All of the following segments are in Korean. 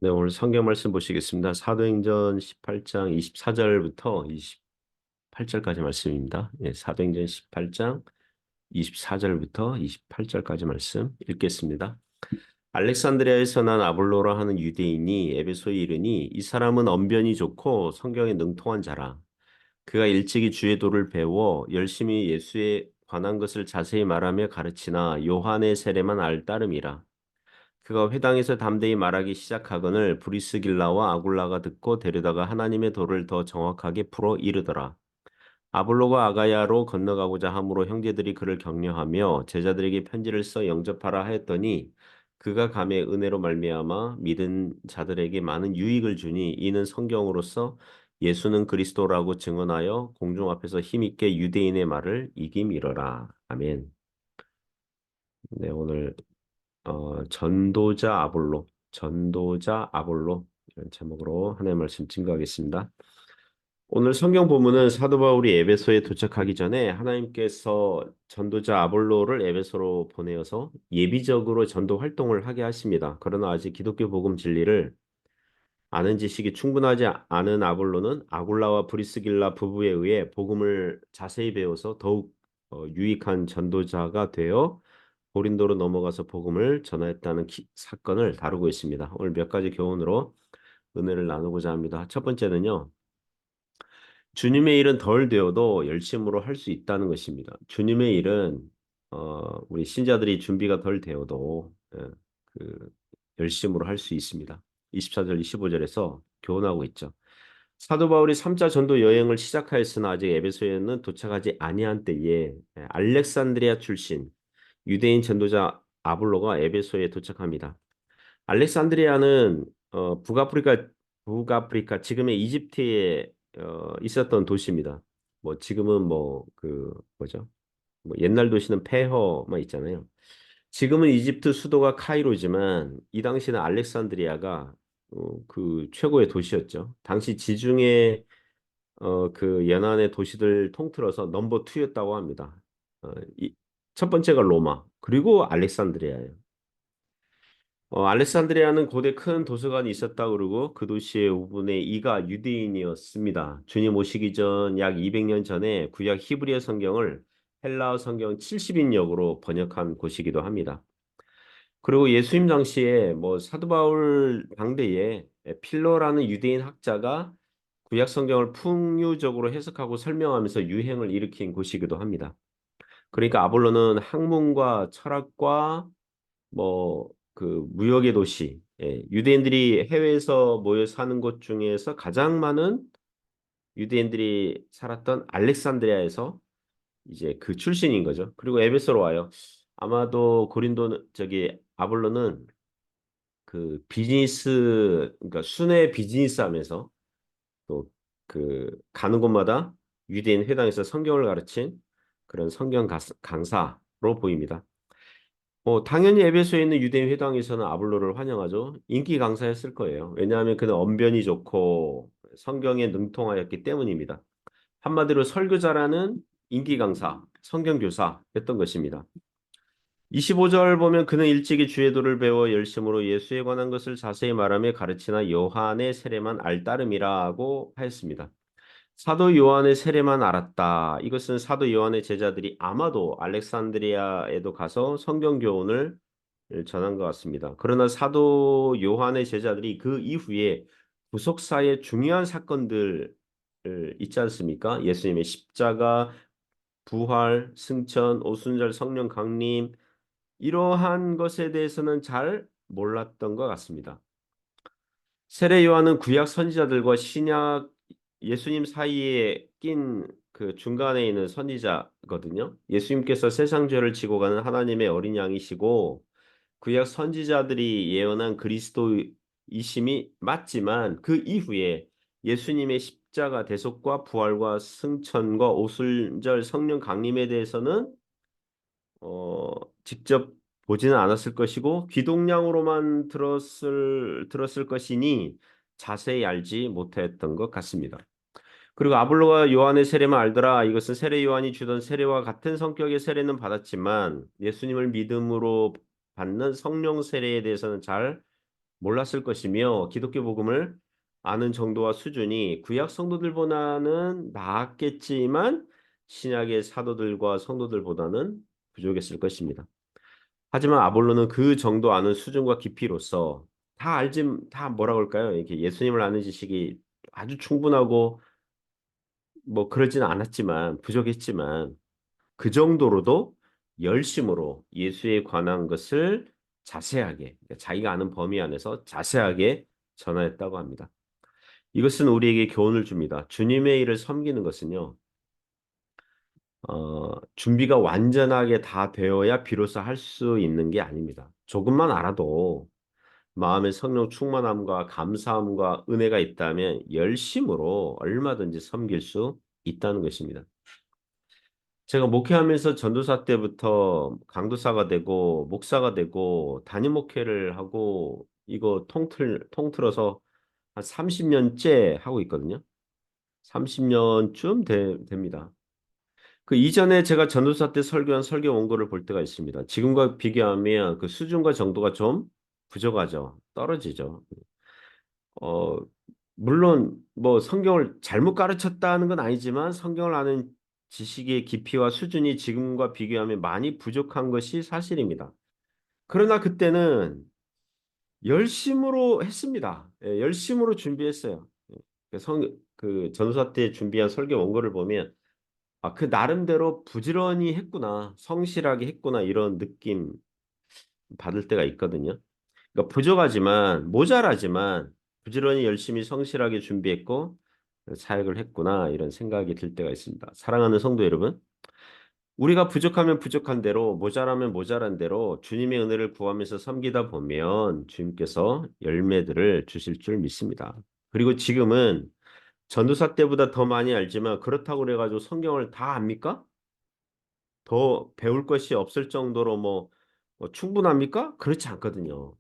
네, 오늘 성경 말씀 보시겠습니다. 사도행전 18장 24절부터 28절까지 말씀입니다. 예, 사도행전 18장 24절부터 28절까지 말씀 읽겠습니다. 알렉산드리아에서 난 아볼로라 하는 유대인이 에베소에 이르니 이 사람은 언변이 좋고 성경에 능통한 자라. 그가 일찍이 주의 도를 배워 열심히 예수에 관한 것을 자세히 말하며 가르치나 요한의 세례만 알따름이라. 그가 회당에서 담대히 말하기 시작하거늘 브리스길라와 아굴라가 듣고 데려다가 하나님의 도를 더 정확하게 풀어 이르더라. 아볼로가 아가야로 건너가고자 함으로 형제들이 그를 격려하며 제자들에게 편지를 써 영접하라 하였더니 그가 감의 은혜로 말미암아 믿은 자들에게 많은 유익을 주니 이는 성경으로서 예수는 그리스도라고 증언하여 공중 앞에서 힘있게 유대인의 말을 이김이러라. 아멘. 네, 오늘 전도자 아볼로 이런 제목으로 하나님의 말씀 증거하겠습니다. 오늘 성경 본문은 사도 바울이 에베소에 도착하기 전에 하나님께서 전도자 아볼로를 에베소로 보내어서 예비적으로 전도 활동을 하게 하십니다. 그러나 아직 기독교 복음 진리를 아는 지식이 충분하지 않은 아볼로는 아굴라와 브리스길라 부부에 의해 복음을 자세히 배워서 더욱 유익한 전도자가 되어 고린도로 넘어가서 복음을 전하였다는 사건을 다루고 있습니다. 오늘 몇 가지 교훈으로 은혜를 나누고자 합니다. 첫 번째는요. 주님의 일은 덜 되어도 열심으로 할 수 있다는 것입니다. 주님의 일은 우리 신자들이 준비가 덜 되어도 그 열심으로 할 수 있습니다. 24절, 25절에서 교훈하고 있죠. 사도 바울이 3차 전도 여행을 시작하였으나 아직 에베소에는 도착하지 아니한 때에 알렉산드리아 출신 유대인 전도자 아볼로가 에베소에 도착합니다. 알렉산드리아는 북아프리카 지금의 이집트에 있었던 도시입니다. 뭐 지금은 뭐 그 뭐죠? 뭐 옛날 도시는 페허만 있잖아요. 지금은 이집트 수도가 카이로지만 이 당시는 알렉산드리아가 그 최고의 도시였죠. 당시 지중해 그 연안의 도시들 통틀어서 넘버 2였다고 합니다. 어, 첫 번째가 로마, 그리고 알렉산드리아예요. 알렉산드리아는 고대 큰 도서관이 있었다 그러고 그 도시의 5분의 2가 유대인이었습니다. 주님 오시기 전 약 200년 전에 구약 히브리어 성경을 헬라어 성경 70인역으로 번역한 곳이기도 합니다. 그리고 예수님 당시에 뭐 사도 바울 당대에 필로라는 유대인 학자가 구약 성경을 풍유적으로 해석하고 설명하면서 유행을 일으킨 곳이기도 합니다. 그러니까 아볼로는 학문과 철학과 뭐 그 무역의 도시, 유대인들이 해외에서 모여 사는 곳 중에서 가장 많은 유대인들이 살았던 알렉산드리아에서 이제 그 출신인 거죠. 그리고 에베소로 와요. 아마도 고린도는 저기 아볼로는 그 비즈니스, 그러니까 순회 비즈니스 하면서 또 그 가는 곳마다 유대인 회당에서 성경을 가르친 그런 성경 강사로 보입니다. 당연히 에베소에 있는 유대인 회당에서는 아볼로를 환영하죠. 인기 강사였을 거예요. 왜냐하면 그는 언변이 좋고 성경에 능통하였기 때문입니다. 한마디로 설교자라는 인기 강사, 성경 교사였던 것입니다. 25절 보면 그는 일찍이 주의 도를 배워 열심으로 예수에 관한 것을 자세히 말하며 가르치나 요한의 세례만 알따름이라고 하였습니다. 사도 요한의 세례만 알았다. 이것은 사도 요한의 제자들이 아마도 알렉산드리아에도 가서 성경 교훈을 전한 것 같습니다. 그러나 사도 요한의 제자들이 그 이후에 구속사의 중요한 사건들 있지 않습니까? 예수님의 십자가, 부활, 승천, 오순절 성령 강림 이러한 것에 대해서는 잘 몰랐던 것 같습니다. 세례 요한은 구약 선지자들과 신약 예수님 사이에 낀 그 중간에 있는 선지자거든요. 예수님께서 세상 죄를 지고 가는 하나님의 어린 양이시고 구약 선지자들이 예언한 그리스도이심이 맞지만 그 이후에 예수님의 십자가 대속과 부활과 승천과 오순절 성령 강림에 대해서는 어, 직접 보지는 않았을 것이고 귀동량으로만 들었을 것이니 자세히 알지 못했던 것 같습니다. 그리고 아볼로가 요한의 세례만 알더라. 이것은 세례 요한이 주던 세례와 같은 성격의 세례는 받았지만 예수님을 믿음으로 받는 성령 세례에 대해서는 잘 몰랐을 것이며 기독교 복음을 아는 정도와 수준이 구약 성도들보다는 나았겠지만 신약의 사도들과 성도들보다는 부족했을 것입니다. 하지만 아볼로는 그 정도 아는 수준과 깊이로서 다 뭐라 그럴까요? 이렇게 예수님을 아는 지식이 아주 충분하고 뭐 그러지는 않았지만 부족했지만 그 정도로도 열심으로 예수에 관한 것을 자세하게 그러니까 자기가 아는 범위 안에서 자세하게 전하였다고 합니다. 이것은 우리에게 교훈을 줍니다. 주님의 일을 섬기는 것은요. 준비가 완전하게 다 되어야 비로소 할 수 있는 게 아닙니다. 조금만 알아도 마음의 성령 충만함과 감사함과 은혜가 있다면 열심으로 얼마든지 섬길 수 있다는 것입니다. 제가 목회하면서 전도사 때부터 강도사가 되고 목사가 되고 담임 목회를 하고 이거 통틀어서 한 30년째 하고 있거든요. 30년쯤 됩니다. 그 이전에 제가 전도사 때 설교한 설교 원고를 볼 때가 있습니다. 지금과 비교하면 그 수준과 정도가 좀 부족하죠. 떨어지죠. 어, 물론 뭐 성경을 잘못 가르쳤다는 건 아니지만 성경을 아는 지식의 깊이와 수준이 지금과 비교하면 많이 부족한 것이 사실입니다. 그러나 그때는 열심으로 했습니다. 예, 열심으로 준비했어요. 예, 그 전도사 때 준비한 설교 원고를 보면 그 나름대로 부지런히 했구나, 성실하게 했구나 이런 느낌 받을 때가 있거든요. 그러니까 부족하지만 모자라지만 부지런히 열심히 성실하게 준비했고 사역을 했구나 이런 생각이 들 때가 있습니다. 사랑하는 성도 여러분, 우리가 부족하면 부족한 대로 모자라면 모자란 대로 주님의 은혜를 구하면서 섬기다 보면 주님께서 열매들을 주실 줄 믿습니다. 그리고 지금은 전도사 때보다 더 많이 알지만 그렇다고 그래가지고 성경을 다 압니까? 더 배울 것이 없을 정도로 뭐 충분합니까? 그렇지 않거든요.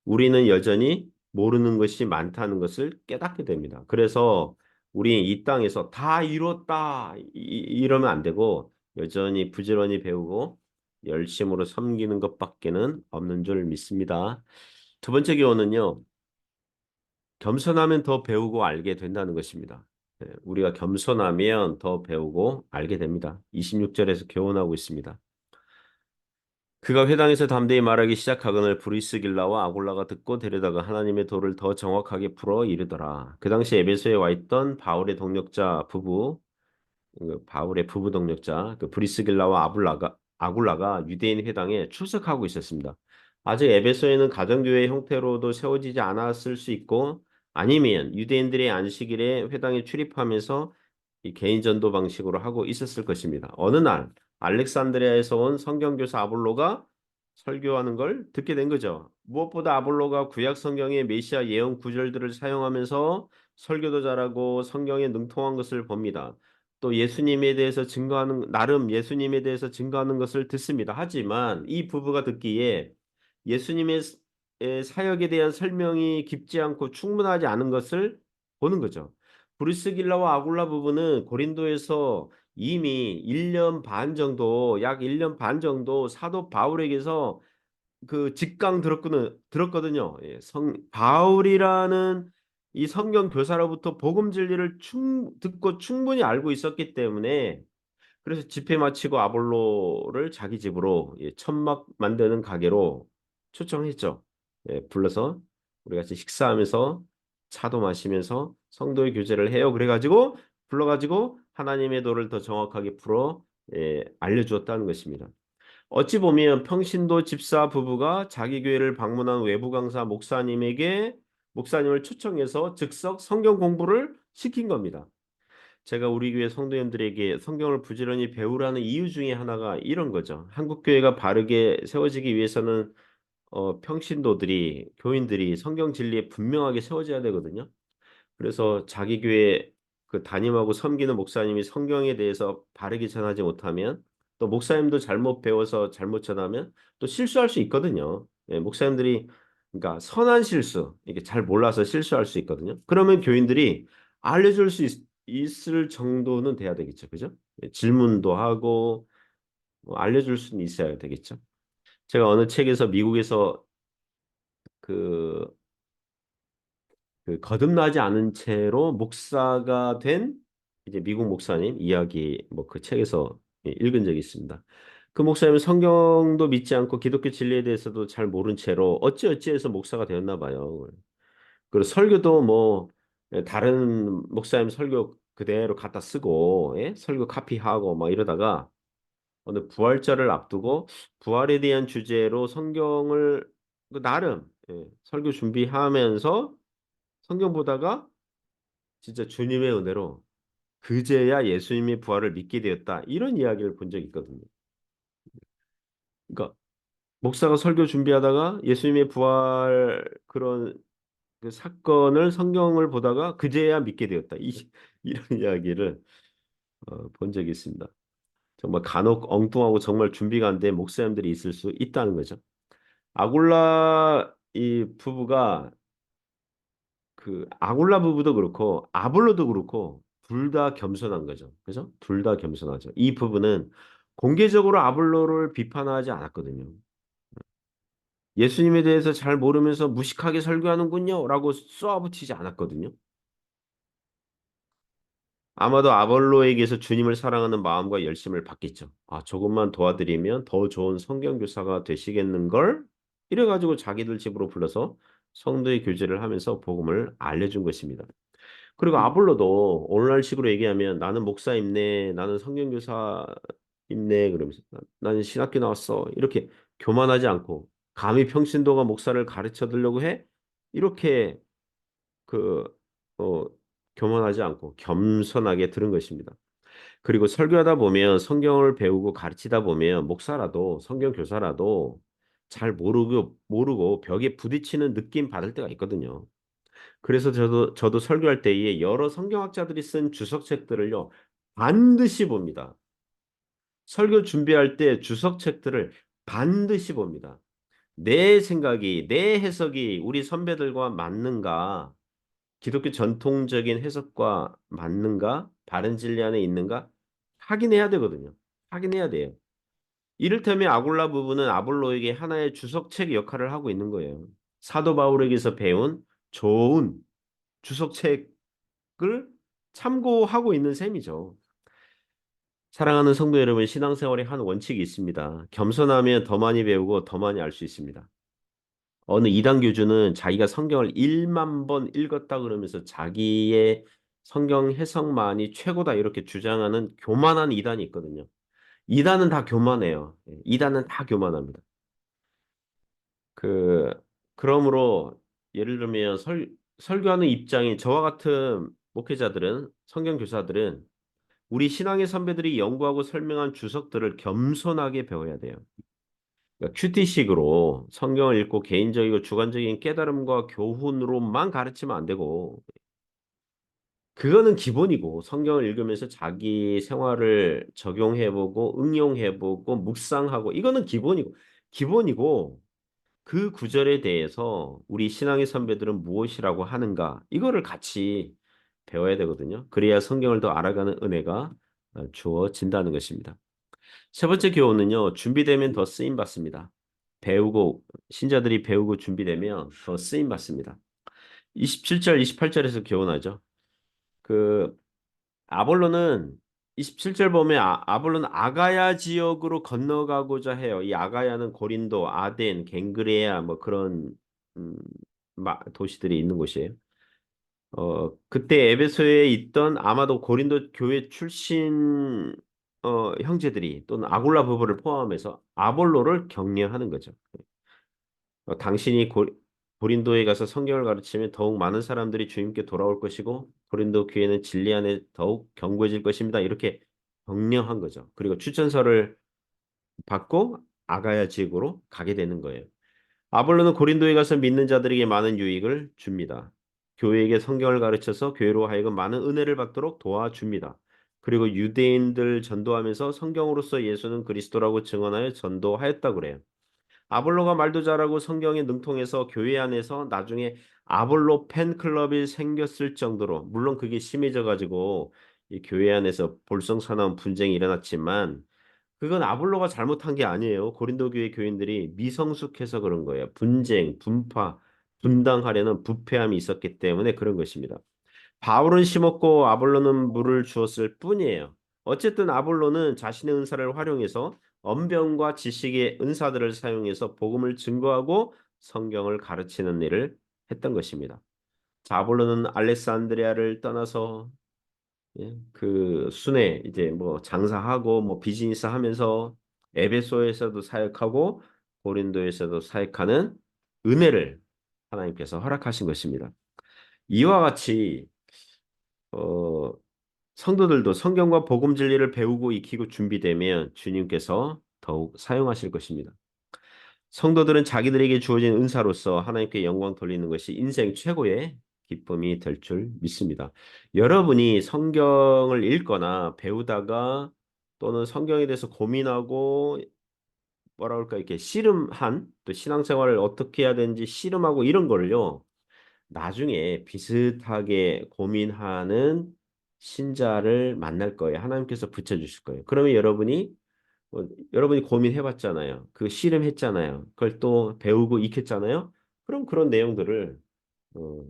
우리는 여전히 모르는 것이 많다는 것을 깨닫게 됩니다. 그래서 우리 이 땅에서 다 이뤘다 이러면 안 되고 여전히 부지런히 배우고 열심으로 섬기는 것밖에는 없는 줄 믿습니다. 두 번째 교훈은요. 겸손하면 더 배우고 알게 된다는 것입니다. 우리가 겸손하면 더 배우고 알게 됩니다. 26절에서 교훈하고 있습니다. 그가 회당에서 담대히 말하기 시작하거늘 브리스길라와 아굴라가 듣고 데려다가 하나님의 도를 더 정확하게 풀어 이르더라. 그 당시 에베소에 와 있던 바울의 동력자 부부, 바울의 부부 동력자 그 브리스길라와 아굴라가 유대인 회당에 출석하고 있었습니다. 아직 에베소에는 가정교회 형태로도 세워지지 않았을 수 있고 아니면 유대인들의 안식일에 회당에 출입하면서 이 개인 전도 방식으로 하고 있었을 것입니다. 어느 날 알렉산드리아에서 온 성경교사 아볼로가 설교하는 걸 듣게 된 거죠. 무엇보다 아볼로가 구약 성경의 메시아 예언 구절들을 사용하면서 설교도 잘하고 성경에 능통한 것을 봅니다. 또 예수님에 대해서 나름 예수님에 대해서 증거하는 것을 듣습니다. 하지만 이 부부가 듣기에 예수님의 사역에 대한 설명이 깊지 않고 충분하지 않은 것을 보는 거죠. 브리스길라와 아굴라 부부는 고린도에서 이미 1년 반 정도, 약 1년 반 정도 사도 바울에게서 그 직강 들었거든요. 예, 바울이라는 이 성경 교사로부터 복음 진리를 듣고 충분히 알고 있었기 때문에 그래서 집회 마치고 아볼로를 자기 집으로 천막 만드는 가게로 초청했죠. 불러서 우리 같이 식사하면서 차도 마시면서 성도의 교제를 해요. 그래가지고 불러가지고 하나님의 도를 더 정확하게 풀어 알려주었다는 것입니다. 어찌 보면 평신도 집사 부부가 자기 교회를 방문한 외부 강사 목사님을 초청해서 즉석 성경 공부를 시킨 겁니다. 제가 우리 교회 성도님들에게 성경을 부지런히 배우라는 이유 중에 하나가 이런 거죠. 한국 교회가 바르게 세워지기 위해서는 교인들이 성경 진리에 분명하게 세워져야 되거든요. 그래서 자기 교회 그 담임하고 섬기는 목사님이 성경에 대해서 바르게 전하지 못하면 또 목사님도 잘못 배워서 잘못 전하면 또 실수할 수 있거든요. 목사님들이 그러니까 선한 실수 이게 잘 몰라서 실수할 수 있거든요. 그러면 교인들이 알려줄 수 있을 정도는 돼야 되겠죠, 그죠? 질문도 하고 알려줄 수는 있어야 되겠죠. 제가 어느 책에서 미국에서 그, 그 거듭나지 않은 채로 목사가 된 이제 미국 목사님 이야기 뭐 그 책에서 읽은 적이 있습니다. 그 목사님은 성경도 믿지 않고 기독교 진리에 대해서도 잘 모른 채로 어찌어찌해서 목사가 되었나 봐요. 그리고 설교도 뭐 다른 목사님 설교 그대로 갖다 쓰고 설교 카피하고 막 이러다가 어느 부활절을 앞두고 부활에 대한 주제로 성경을 그 나름 설교 준비하면서 성경 보다가 진짜 주님의 은혜로 그제야 예수님의 부활을 믿게 되었다. 이런 이야기를 본 적이 있거든요. 그러니까 목사가 설교 준비하다가 예수님의 부활 그런 그 사건을 성경을 보다가 그제야 믿게 되었다. 이런 이야기를 본 적이 있습니다. 정말 간혹 엉뚱하고 정말 준비가 안 된 목사님들이 있을 수 있다는 거죠. 아굴라 이 부부가 그 아굴라 부부도 그렇고 아볼로도 그렇고 둘 다 겸손한 거죠. 그죠? 둘 다 겸손하죠. 이 부부는 공개적으로 아볼로를 비판하지 않았거든요. 예수님에 대해서 잘 모르면서 무식하게 설교하는군요. 라고 쏘아붙이지 않았거든요. 아마도 아볼로에게서 주님을 사랑하는 마음과 열심을 받겠죠. 아, 조금만 도와드리면 더 좋은 성경교사가 되시겠는걸? 이래가지고 자기들 집으로 불러서 성도의 교제를 하면서 복음을 알려준 것입니다. 그리고 아볼로도 오늘날식으로 얘기하면 나는 목사 입네, 나는 성경교사 입네, 그러면서 나는 신학교 나왔어. 이렇게 교만하지 않고 감히 평신도가 목사를 가르쳐 드리려고 해? 이렇게 그, 어, 교만하지 않고 겸손하게 들은 것입니다. 그리고 설교하다 보면 성경을 배우고 가르치다 보면 목사라도 성경 교사라도 잘 모르고 벽에 부딪히는 느낌 받을 때가 있거든요. 그래서 저도 설교할 때에 여러 성경학자들이 쓴 주석책들을요 반드시 봅니다. 설교 준비할 때 주석책들을 반드시 봅니다. 내 생각이 내 해석이 우리 선배들과 맞는가? 기독교 전통적인 해석과 맞는가? 바른 진리 안에 있는가? 확인해야 되거든요. 확인해야 돼요. 이를테면 아굴라 부부는 아볼로에게 하나의 주석책 역할을 하고 있는 거예요. 사도 바울에게서 배운 좋은 주석책을 참고하고 있는 셈이죠. 사랑하는 성도 여러분, 신앙생활에 한 원칙이 있습니다. 겸손하면 더 많이 배우고 더 많이 알 수 있습니다. 어느 이단 교주는 자기가 성경을 1만 번 읽었다 그러면서 자기의 성경 해석만이 최고다 이렇게 주장하는 교만한 이단이 있거든요. 이단은 다 교만해요. 이단은 다 교만합니다. 그 그러므로 예를 들면 설교하는 입장인 저와 같은 목회자들은 성경 교사들은 우리 신앙의 선배들이 연구하고 설명한 주석들을 겸손하게 배워야 돼요. 그러니까 큐티식으로 성경을 읽고 개인적이고 주관적인 깨달음과 교훈으로만 가르치면 안 되고 그거는 기본이고 성경을 읽으면서 자기 생활을 적용해보고 응용해보고 묵상하고 이거는 기본이고 그 구절에 대해서 우리 신앙의 선배들은 무엇이라고 하는가 이거를 같이 배워야 되거든요. 그래야 성경을 더 알아가는 은혜가 주어진다는 것입니다. 세 번째 교훈은요. 준비되면 더 쓰임 받습니다. 배우고 신자들이 배우고 준비되면 더 쓰임 받습니다. 27절, 28절에서 교훈하죠. 그 아볼로는 27절 보면 아볼로는 아가야 지역으로 건너가고자 해요. 이 아가야는 고린도, 아덴, 갱그레아 뭐 그런 음, 도시들이 있는 곳이에요. 그때 에베소에 있던 아마도 고린도 교회 출신 형제들이 또는 아굴라 부부를 포함해서 아볼로를 격려하는 거죠. 당신이 고린도에 가서 성경을 가르치면 더욱 많은 사람들이 주님께 돌아올 것이고 고린도 교회는 진리 안에 더욱 견고해질 것입니다. 이렇게 격려한 거죠. 그리고 추천서를 받고 아가야 지역으로 가게 되는 거예요. 아볼로는 고린도에 가서 믿는 자들에게 많은 유익을 줍니다. 교회에게 성경을 가르쳐서 교회로 하여금 많은 은혜를 받도록 도와줍니다. 그리고 유대인들 전도하면서 성경으로서 예수는 그리스도라고 증언하여 전도하였다 그래요. 아볼로가 말도 잘하고 성경에 능통해서 교회 안에서 나중에 아볼로 팬클럽이 생겼을 정도로 물론 그게 심해져 가지고 이 교회 안에서 볼성사나운 분쟁이 일어났지만 그건 아볼로가 잘못한 게 아니에요. 고린도 교회 교인들이 미성숙해서 그런 거예요. 분쟁, 분파, 분당하려는 부패함이 있었기 때문에 그런 것입니다. 바울은 심었고 아볼로는 물을 주었을 뿐이에요. 어쨌든 아볼로는 자신의 은사를 활용해서 언변과 지식의 은사들을 사용해서 복음을 증거하고 성경을 가르치는 일을 했던 것입니다. 자, 아볼로는 알렉산드리아를 떠나서 그 순회 이제 뭐 장사하고 뭐 비즈니스 하면서 에베소에서도 사역하고 고린도에서도 사역하는 은혜를 하나님께서 허락하신 것입니다. 이와 같이 어, 성도들도 성경과 복음 진리를 배우고 익히고 준비되면 주님께서 더욱 사용하실 것입니다. 성도들은 자기들에게 주어진 은사로서 하나님께 영광 돌리는 것이 인생 최고의 기쁨이 될 줄 믿습니다. 여러분이 성경을 읽거나 배우다가 또는 성경에 대해서 고민하고 뭐라 그럴까 이렇게 씨름한 또 신앙생활을 어떻게 해야 되는지 씨름하고 이런 거를요. 나중에 비슷하게 고민하는 신자를 만날 거예요. 하나님께서 붙여주실 거예요. 그러면 여러분이 고민해봤잖아요. 그 씨름했잖아요. 그걸 또 배우고 익혔잖아요. 그럼 그런 내용들을 어,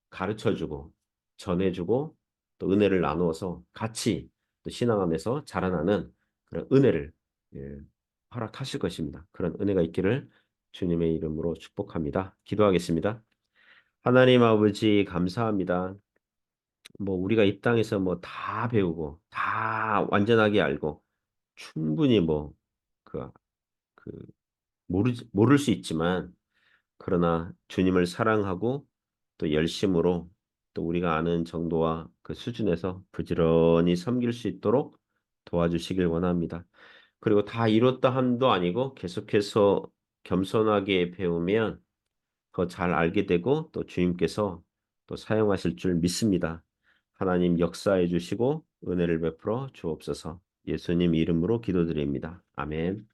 가르쳐주고 전해주고 또 은혜를 나누어서 같이 또 신앙 안에서 자라나는 그런 은혜를 예, 허락하실 것입니다. 그런 은혜가 있기를 주님의 이름으로 축복합니다. 기도하겠습니다. 하나님 아버지 감사합니다. 뭐 우리가 이 땅에서 뭐 다 배우고 다 완전하게 알고 충분히 그, 그 모를 수 있지만 그러나 주님을 사랑하고 또 열심으로 또 우리가 아는 정도와 그 수준에서 부지런히 섬길 수 있도록 도와주시길 원합니다. 그리고 다 이뤘다 함도 아니고 계속해서 겸손하게 배우면 더 잘 알게 되고 또 주님께서 또 사용하실 줄 믿습니다. 하나님 역사해 주시고 은혜를 베풀어 주옵소서. 예수님 이름으로 기도드립니다. 아멘.